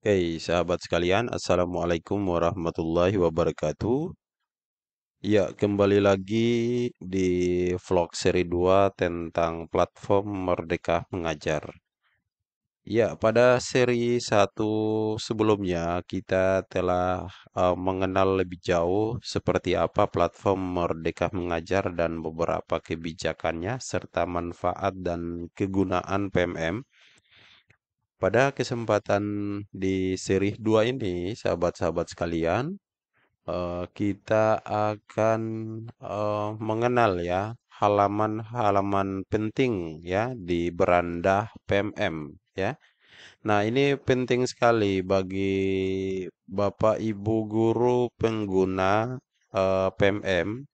Sahabat sekalian, Assalamualaikum warahmatullahi wabarakatuh. Ya, kembali lagi di vlog seri 2 tentang platform Merdeka Mengajar. Ya, pada seri satu sebelumnya kita telah mengenal lebih jauh seperti apa platform Merdeka Mengajar dan beberapa kebijakannya serta manfaat dan kegunaan PMM. Pada kesempatan di seri 2 ini, sahabat-sahabat sekalian, kita akan mengenal ya halaman-halaman penting ya di beranda PMM ya. Nah, ini penting sekali bagi Bapak Ibu guru pengguna PMM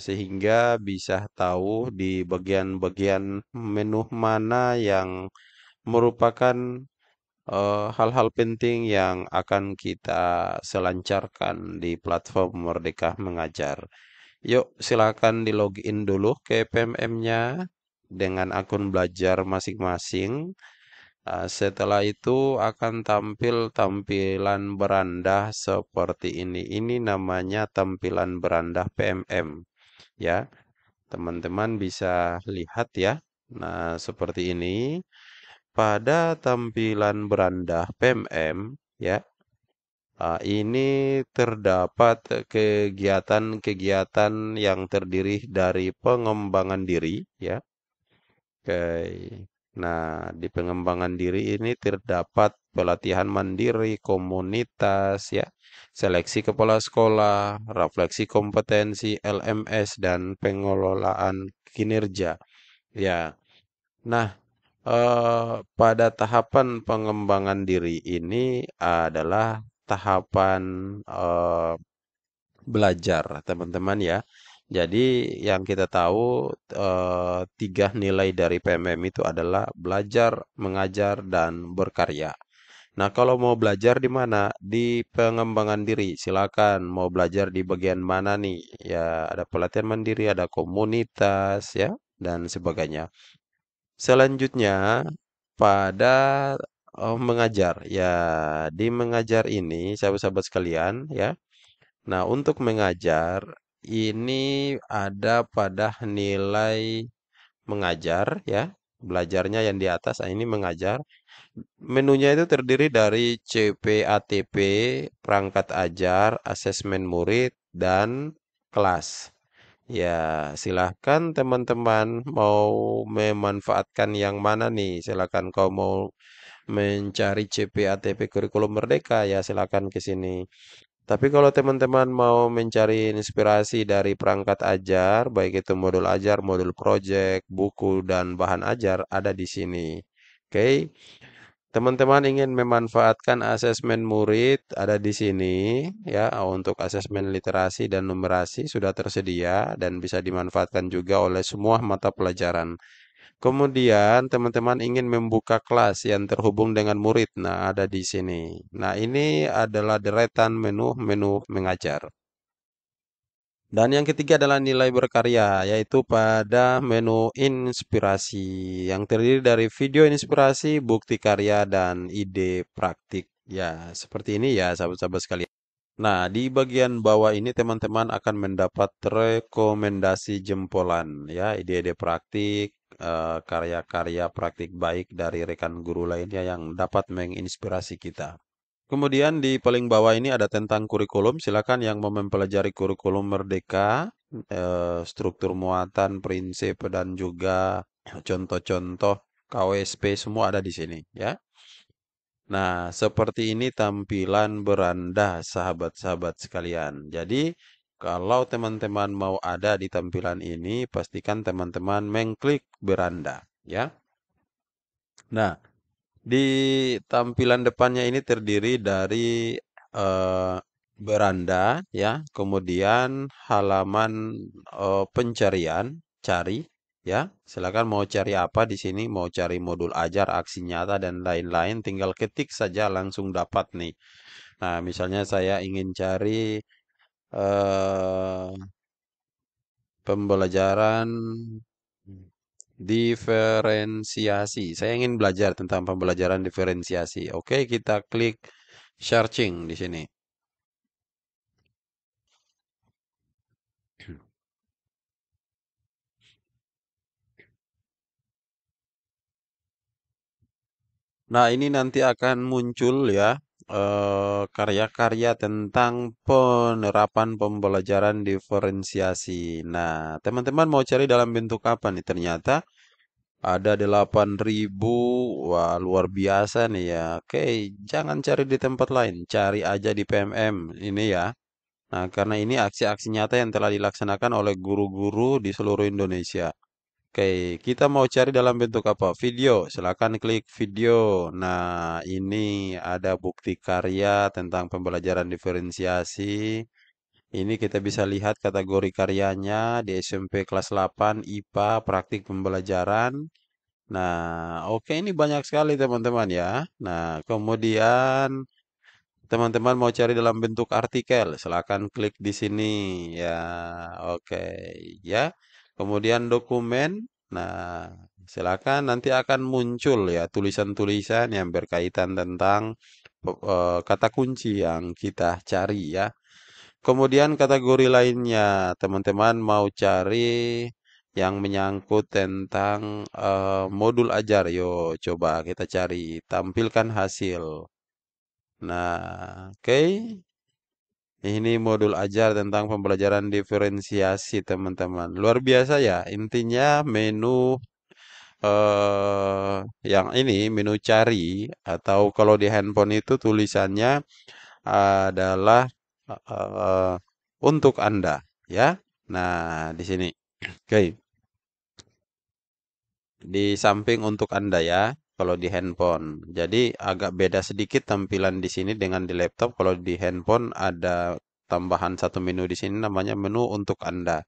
sehingga bisa tahu di bagian-bagian menu mana yang merupakan hal-hal penting yang akan kita selancarkan di platform Merdeka Mengajar. Yuk, silakan di login dulu ke PMM-nya dengan akun belajar masing-masing. Setelah itu akan tampil tampilan beranda seperti ini. Ini namanya tampilan beranda PMM, ya. Teman-teman bisa lihat ya. Nah, seperti ini. Pada tampilan beranda PMM, ya, ini terdapat kegiatan-kegiatan yang terdiri dari pengembangan diri, ya. Oke. Nah, di pengembangan diri ini terdapat pelatihan mandiri, komunitas, ya, seleksi kepala sekolah, refleksi kompetensi, LMS, dan pengelolaan kinerja. Ya, nah, pada tahapan pengembangan diri ini adalah tahapan eh, belajar, teman-teman ya. Jadi yang kita tahu tiga nilai dari PMM itu adalah belajar, mengajar, dan berkarya. Nah, kalau mau belajar di mana? Di pengembangan diri. Silakan mau belajar di bagian mana nih? Ya, ada pelatihan mandiri, ada komunitas ya, dan sebagainya. Selanjutnya pada mengajar. Ya, di mengajar ini sahabat-sahabat sekalian ya. Nah, untuk mengajar ini ada pada nilai mengajar ya. Belajarnya yang di atas, ini mengajar. Menunya itu terdiri dari CPATP, perangkat ajar, asesmen murid, dan kelas. Ya, silahkan teman-teman mau memanfaatkan yang mana nih? Silahkan kau mau mencari CPATP Kurikulum Merdeka ya silahkan ke sini. Tapi kalau teman-teman mau mencari inspirasi dari perangkat ajar, baik itu modul ajar, modul project, buku, dan bahan ajar, ada di sini. Oke, teman-teman ingin memanfaatkan asesmen murid, ada di sini. Ya, untuk asesmen literasi dan numerasi sudah tersedia dan bisa dimanfaatkan juga oleh semua mata pelajaran. Kemudian teman-teman ingin membuka kelas yang terhubung dengan murid. Nah, ada di sini. Nah, ini adalah deretan menu-menu mengajar. Dan yang ketiga adalah nilai berkarya, yaitu pada menu inspirasi yang terdiri dari video inspirasi, bukti karya, dan ide praktik. Ya, seperti ini ya, sahabat-sahabat sekalian. Nah, di bagian bawah ini teman-teman akan mendapat rekomendasi jempolan ya, ide-ide praktik, karya-karya praktik baik dari rekan guru lainnya yang dapat menginspirasi kita. Kemudian di paling bawah ini ada tentang kurikulum. Silakan yang mau mempelajari kurikulum Merdeka, struktur muatan, prinsip dan juga contoh-contoh KWSP semua ada di sini ya. Nah, seperti ini tampilan beranda sahabat-sahabat sekalian. Jadi, kalau teman-teman mau ada di tampilan ini, pastikan teman-teman mengklik beranda, ya. Nah, di tampilan depannya ini terdiri dari eh, beranda, ya. Kemudian halaman pencarian, cari, ya. Silakan mau cari apa di sini, mau cari modul ajar, aksi nyata dan lain-lain, tinggal ketik saja langsung dapat nih. Nah, misalnya saya ingin cari eh, pembelajaran Diferensiasi. Saya ingin belajar tentang pembelajaran diferensiasi. Oke, kita klik searching di sini. Nah, ini nanti akan muncul ya karya-karya tentang penerapan pembelajaran diferensiasi. Nah, teman-teman mau cari dalam bentuk apa nih? Ternyata ada 8.000. Wah, luar biasa nih ya. Oke, jangan cari di tempat lain, cari aja di PMM ini ya. Nah, karena ini aksi-aksi nyata yang telah dilaksanakan oleh guru-guru di seluruh Indonesia. Oke, kita mau cari dalam bentuk apa? Video. Silakan klik video. Nah, ini ada bukti karya tentang pembelajaran diferensiasi. Ini kita bisa lihat kategori karyanya di SMP kelas 8 IPA praktik pembelajaran. Nah, oke ini banyak sekali teman-teman ya. Nah, kemudian teman-teman mau cari dalam bentuk artikel, silakan klik di sini ya. Oke, ya. Kemudian dokumen. Nah, silakan nanti akan muncul ya tulisan-tulisan yang berkaitan tentang kata kunci yang kita cari ya. Kemudian kategori lainnya, teman-teman mau cari yang menyangkut tentang modul ajar. Yo, coba kita cari tampilkan hasil. Nah, oke. Ini modul ajar tentang pembelajaran diferensiasi, teman-teman. Luar biasa ya. Intinya menu yang ini menu cari atau kalau di handphone itu tulisannya adalah eh, untuk Anda, ya. Nah, di sini. Oke. Di samping untuk Anda ya, kalau di handphone. Jadi agak beda sedikit tampilan di sini dengan di laptop. Kalau di handphone ada tambahan satu menu di sini namanya menu untuk Anda.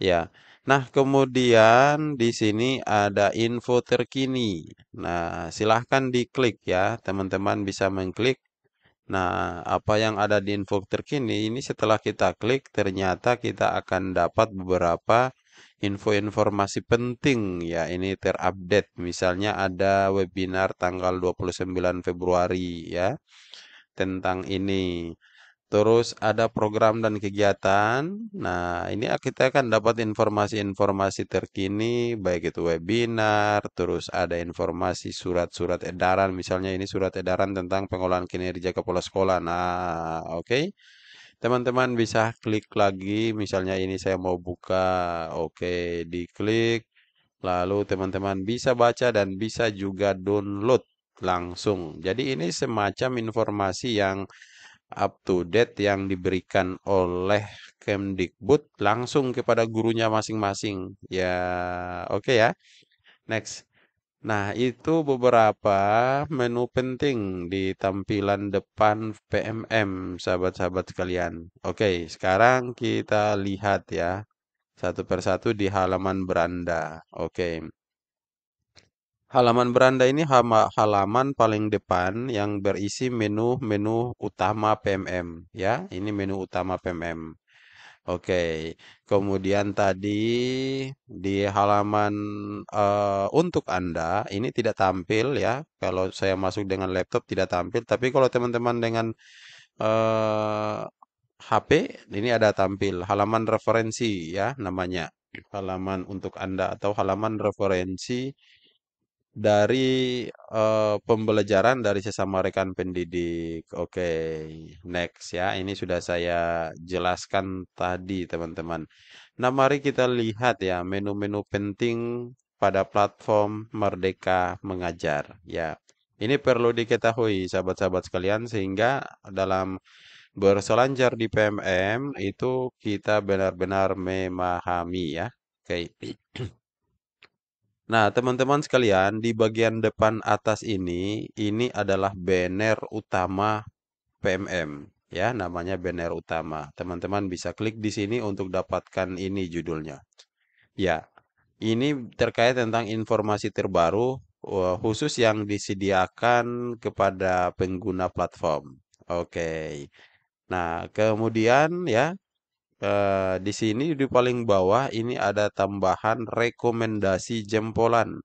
Ya. Nah, kemudian di sini ada info terkini. Nah, silahkan diklik ya. Teman-teman bisa mengklik. Nah, apa yang ada di info terkini ini setelah kita klik, ternyata kita akan dapat beberapa info informasi penting ya. Ini terupdate. Misalnya ada webinar tanggal 29 Februari ya tentang ini. Terus ada program dan kegiatan. Nah, ini kita akan dapat informasi-informasi terkini, baik itu webinar, terus ada informasi surat-surat edaran, misalnya ini surat edaran tentang pengolahan kinerja kepala sekolah. Nah, oke. Teman-teman bisa klik lagi, misalnya ini saya mau buka, oke, diklik. Lalu teman-teman bisa baca dan bisa juga download langsung. Jadi ini semacam informasi yang up to date yang diberikan oleh Kemdikbud langsung kepada gurunya masing-masing. Ya, oke ya. Next. Nah, itu beberapa menu penting di tampilan depan PMM, sahabat-sahabat sekalian. Oke, sekarang kita lihat ya, satu persatu di halaman beranda. Oke. Halaman beranda ini halaman paling depan yang berisi menu-menu utama PMM ya. Ini menu utama PMM. Oke. Kemudian tadi di halaman untuk Anda ini tidak tampil ya. Kalau saya masuk dengan laptop tidak tampil, tapi kalau teman-teman dengan eh, HP ini ada tampil halaman referensi ya namanya. Halaman untuk Anda atau halaman referensi dari pembelajaran dari sesama rekan pendidik. Oke, next ya. Ini sudah saya jelaskan tadi, teman-teman. Nah, mari kita lihat ya menu-menu penting pada platform Merdeka Mengajar. Ya, ini perlu diketahui, sahabat-sahabat sekalian, sehingga dalam berselancar di PMM itu kita benar-benar memahami ya. Oke. Nah, teman-teman sekalian, di bagian depan atas ini adalah banner utama PMM, ya, namanya banner utama. Teman-teman bisa klik di sini untuk dapatkan ini judulnya. Ya, ini terkait tentang informasi terbaru khusus yang disediakan kepada pengguna platform. Oke. Nah, kemudian ya, Di sini di paling bawah ini ada tambahan rekomendasi jempolan.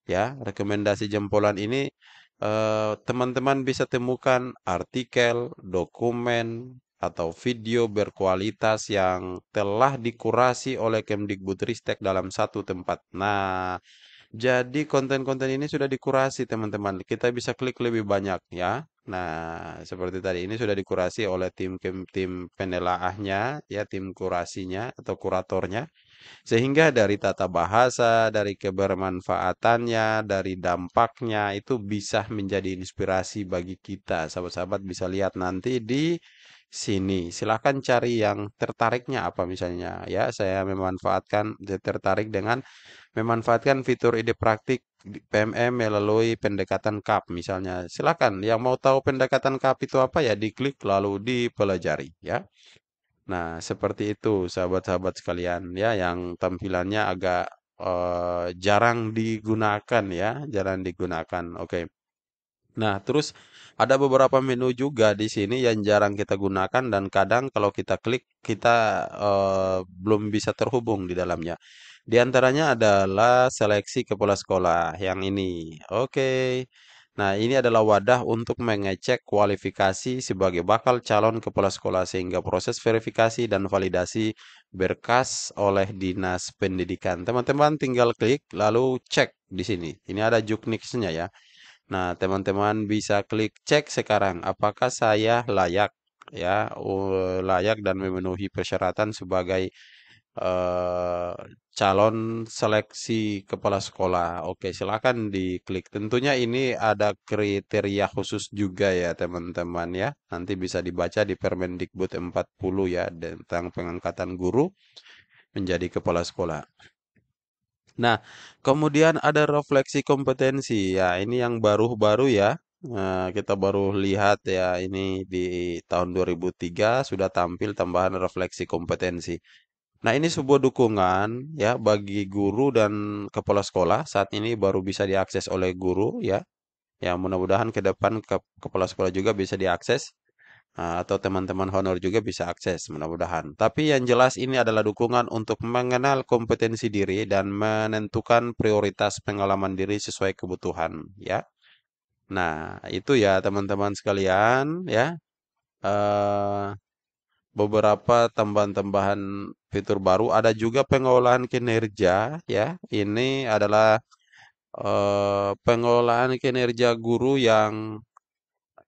Ya, rekomendasi jempolan ini teman-teman bisa temukan artikel, dokumen, atau video berkualitas yang telah dikurasi oleh Kemdikbudristek dalam satu tempat. Nah, jadi konten-konten ini sudah dikurasi teman-teman. Kita bisa klik lebih banyak ya. Nah, seperti tadi ini sudah dikurasi oleh tim penelaahnya, ya tim kurasinya atau kuratornya. Sehingga dari tata bahasa, dari kebermanfaatannya, dari dampaknya itu bisa menjadi inspirasi bagi kita. Sahabat-sahabat bisa lihat nanti di sini. Silahkan cari yang tertariknya apa misalnya. Ya, saya tertarik dengan memanfaatkan fitur ide praktik PMM melalui pendekatan CAP misalnya. Silakan yang mau tahu pendekatan CAP itu apa ya diklik lalu dipelajari ya. Nah, seperti itu sahabat-sahabat sekalian ya yang tampilannya agak jarang digunakan ya, jarang digunakan. Oke. Nah, terus ada beberapa menu juga di sini yang jarang kita gunakan dan kadang kalau kita klik kita belum bisa terhubung di dalamnya. Di antaranya adalah seleksi kepala sekolah yang ini. Oke. Nah, ini adalah wadah untuk mengecek kualifikasi sebagai bakal calon kepala sekolah sehingga proses verifikasi dan validasi berkas oleh Dinas Pendidikan. Teman-teman tinggal klik lalu cek di sini. Ini ada juknisnya ya. Nah, teman-teman bisa klik cek sekarang apakah saya layak ya, layak dan memenuhi persyaratan sebagai eh, calon seleksi kepala sekolah. Oke, silakan diklik. Tentunya ini ada kriteria khusus juga ya, teman-teman ya. Nanti bisa dibaca di Permendikbud 40 ya tentang pengangkatan guru menjadi kepala sekolah. Nah, kemudian ada refleksi kompetensi. Ya, ini yang baru-baru ya. Kita baru lihat ya, ini di tahun 2003 sudah tampil tambahan refleksi kompetensi. Nah, ini sebuah dukungan ya bagi guru dan kepala sekolah. Saat ini baru bisa diakses oleh guru ya. Ya, mudah-mudahan ke depan kepala sekolah juga bisa diakses. Atau teman-teman honor juga bisa akses mudah-mudahan. Tapi yang jelas ini adalah dukungan untuk mengenal kompetensi diri dan menentukan prioritas pengalaman diri sesuai kebutuhan ya. Nah, itu ya teman-teman sekalian ya. eh Beberapa tambahan-tambahan fitur baru ada juga pengolahan kinerja ya. Ini adalah pengolahan kinerja guru yang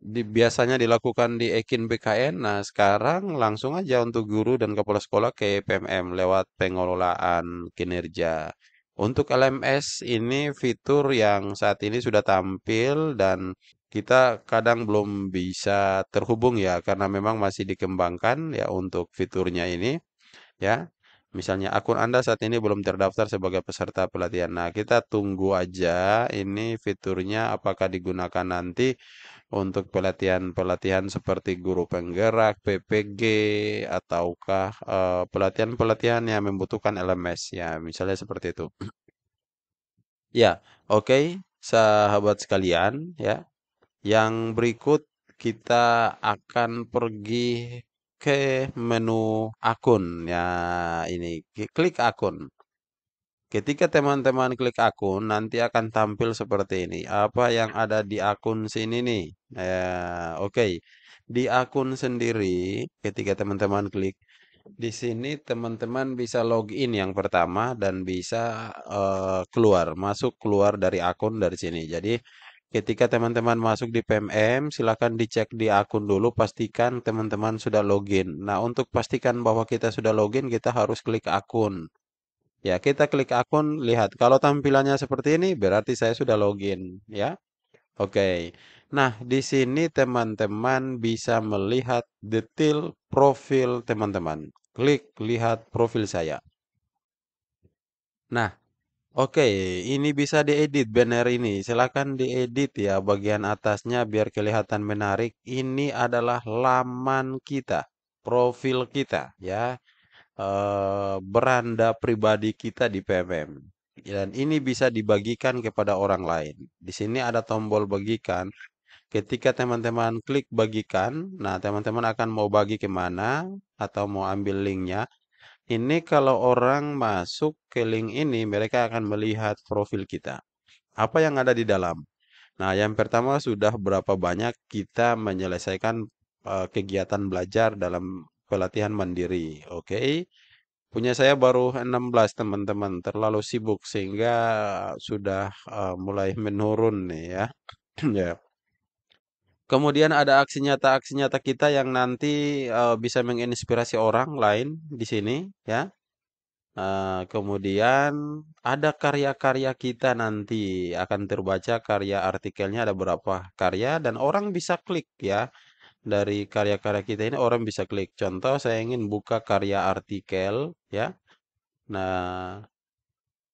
biasanya dilakukan di Ekin BKN. Nah, sekarang langsung aja untuk guru dan kepala sekolah ke PMM lewat pengelolaan kinerja. Untuk LMS ini fitur yang saat ini sudah tampil dan kita kadang belum bisa terhubung ya karena memang masih dikembangkan ya untuk fiturnya ini ya. Misalnya akun Anda saat ini belum terdaftar sebagai peserta pelatihan. Nah, kita tunggu aja ini fiturnya apakah digunakan nanti untuk pelatihan-pelatihan seperti guru penggerak, PPG, ataukah pelatihan-pelatihan yang membutuhkan LMS ya, misalnya seperti itu. Ya, oke, sahabat sekalian, ya. Yang berikut kita akan pergi ke menu akun. Ya, ini klik akun. Ketika teman-teman klik akun, nanti akan tampil seperti ini. Apa yang ada di akun sini nih? Oke. Di akun sendiri, ketika teman-teman klik, di sini teman-teman bisa login yang pertama dan bisa keluar, masuk keluar dari akun dari sini. Jadi, ketika teman-teman masuk di PMM, silakan dicek di akun dulu, pastikan teman-teman sudah login. Nah, untuk pastikan bahwa kita sudah login, kita harus klik akun. Ya, kita klik akun, lihat. Kalau tampilannya seperti ini, berarti saya sudah login, ya. Oke. Nah, di sini teman-teman bisa melihat detail profil teman-teman. Klik lihat profil saya. Nah, oke, ini bisa diedit banner ini. Silakan diedit ya bagian atasnya biar kelihatan menarik. Ini adalah laman kita, profil kita, ya. Beranda pribadi kita di PMM. Dan ini bisa dibagikan kepada orang lain. Di sini ada tombol bagikan. Ketika teman-teman klik bagikan, nah teman-teman akan mau bagi kemana atau mau ambil linknya. Ini kalau orang masuk ke link ini, mereka akan melihat profil kita. Apa yang ada di dalam? Nah, yang pertama sudah berapa banyak kita menyelesaikan kegiatan belajar dalam pelatihan mandiri. Oke. Punya saya baru 16 teman-teman, terlalu sibuk sehingga sudah mulai menurun nih ya. Ya. Kemudian ada aksi nyata kita yang nanti bisa menginspirasi orang lain di sini ya. Kemudian ada karya-karya kita nanti akan terbaca karya artikelnya ada berapa karya dan orang bisa klik ya. Dari karya-karya kita ini orang bisa klik. Contoh saya ingin buka karya artikel ya. Nah,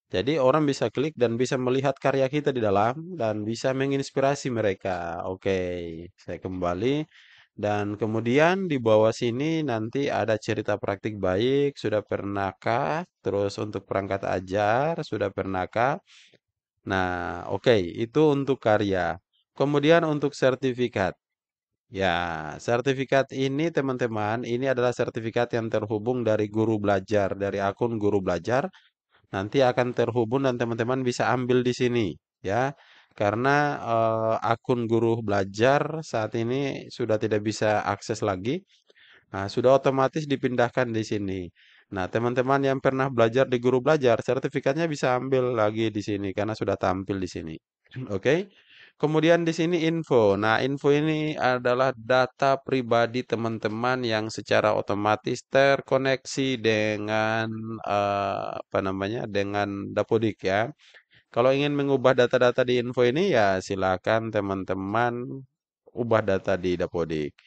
jadi orang bisa klik dan bisa melihat karya kita di dalam dan bisa menginspirasi mereka. Oke, saya kembali. Dan kemudian di bawah sini nanti ada cerita praktik baik, sudah pernahkah? Terus untuk perangkat ajar, sudah pernahkah? Nah, oke, itu untuk karya. Kemudian untuk sertifikat. Ya, sertifikat ini teman-teman, ini adalah sertifikat yang terhubung dari guru belajar, dari akun guru belajar nanti akan terhubung dan teman-teman bisa ambil di sini ya. Karena akun guru belajar saat ini sudah tidak bisa akses lagi. Nah, sudah otomatis dipindahkan di sini. Nah, teman-teman yang pernah belajar di guru belajar, sertifikatnya bisa ambil lagi di sini karena sudah tampil di sini. Oke. Kemudian di sini info. Nah, info ini adalah data pribadi teman-teman yang secara otomatis terkoneksi dengan apa namanya? Dengan Dapodik ya. Kalau ingin mengubah data-data di info ini ya silakan teman-teman ubah data di Dapodik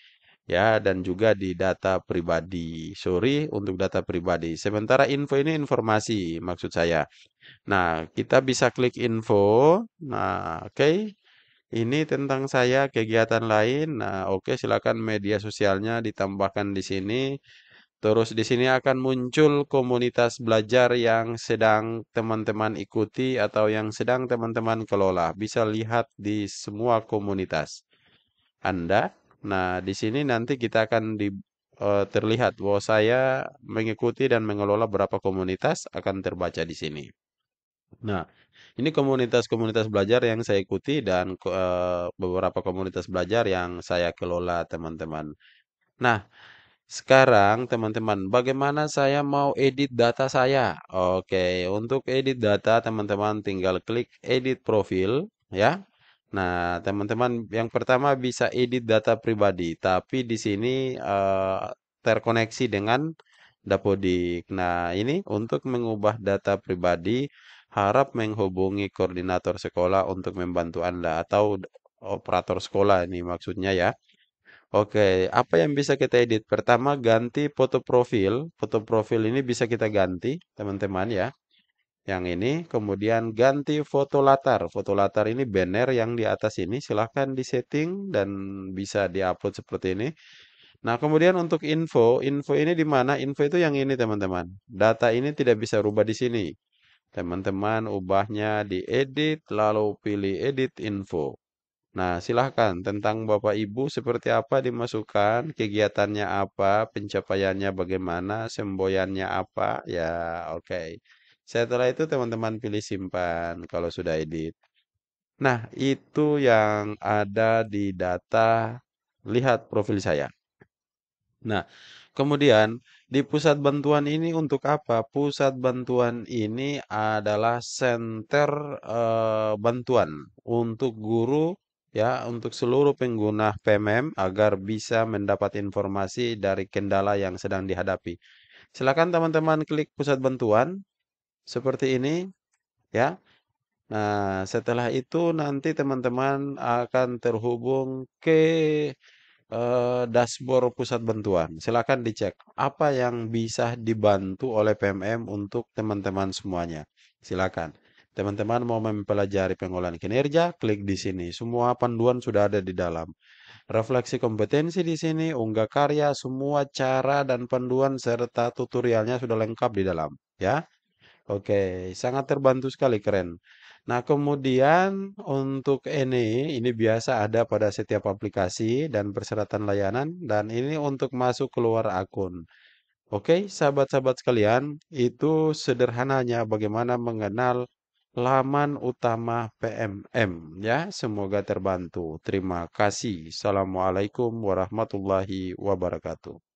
ya dan juga di data pribadi. Sorry untuk data pribadi. Sementara info ini informasi maksud saya. Nah, kita bisa klik info. Nah, oke. Ini tentang saya kegiatan lain. Nah, oke silakan media sosialnya ditambahkan di sini. Terus di sini akan muncul komunitas belajar yang sedang teman-teman ikuti atau yang sedang teman-teman kelola. Bisa lihat di semua komunitas Anda. Nah, di sini nanti kita akan terlihat bahwa saya mengikuti dan mengelola berapa komunitas akan terbaca di sini. Nah, ini komunitas-komunitas belajar yang saya ikuti dan beberapa komunitas belajar yang saya kelola, teman-teman. Nah, sekarang teman-teman, bagaimana saya mau edit data saya? Oke, untuk edit data teman-teman tinggal klik edit profil ya. Nah, teman-teman yang pertama bisa edit data pribadi, tapi di sini terkoneksi dengan Dapodik. Nah, ini untuk mengubah data pribadi harap menghubungi koordinator sekolah untuk membantu Anda atau operator sekolah ini maksudnya ya. Oke, apa yang bisa kita edit? Pertama, ganti foto profil. Foto profil ini bisa kita ganti, teman-teman ya. Yang ini, kemudian ganti foto latar. Foto latar ini banner yang di atas ini, silahkan disetting dan bisa diupload seperti ini. Nah, kemudian untuk info ini di mana? Info itu yang ini, teman-teman. Data ini tidak bisa rubah di sini. Teman-teman ubahnya di edit, lalu pilih edit info. Nah, silahkan tentang Bapak Ibu seperti apa dimasukkan, kegiatannya apa, pencapaiannya bagaimana, semboyannya apa, ya oke. Setelah itu teman-teman pilih simpan kalau sudah edit. Nah, itu yang ada di data lihat profil saya. Nah, kemudian di pusat bantuan ini untuk apa? Pusat bantuan ini adalah center bantuan untuk guru ya, untuk seluruh pengguna PMM agar bisa mendapat informasi dari kendala yang sedang dihadapi. Silakan teman-teman klik pusat bantuan seperti ini ya. Nah, setelah itu nanti teman-teman akan terhubung ke dashboard pusat bantuan. Silakan dicek apa yang bisa dibantu oleh PMM untuk teman-teman semuanya. Silakan. Teman-teman mau mempelajari pengolahan kinerja, klik di sini. Semua panduan sudah ada di dalam. Refleksi kompetensi di sini, unggah karya, semua cara dan panduan serta tutorialnya sudah lengkap di dalam, ya. Oke, sangat terbantu sekali, keren. Nah, kemudian untuk ini biasa ada pada setiap aplikasi dan persyaratan layanan dan ini untuk masuk keluar akun. Oke, sahabat-sahabat sekalian, itu sederhananya bagaimana mengenal laman utama PMM ya. Semoga terbantu. Terima kasih. Assalamualaikum warahmatullahi wabarakatuh.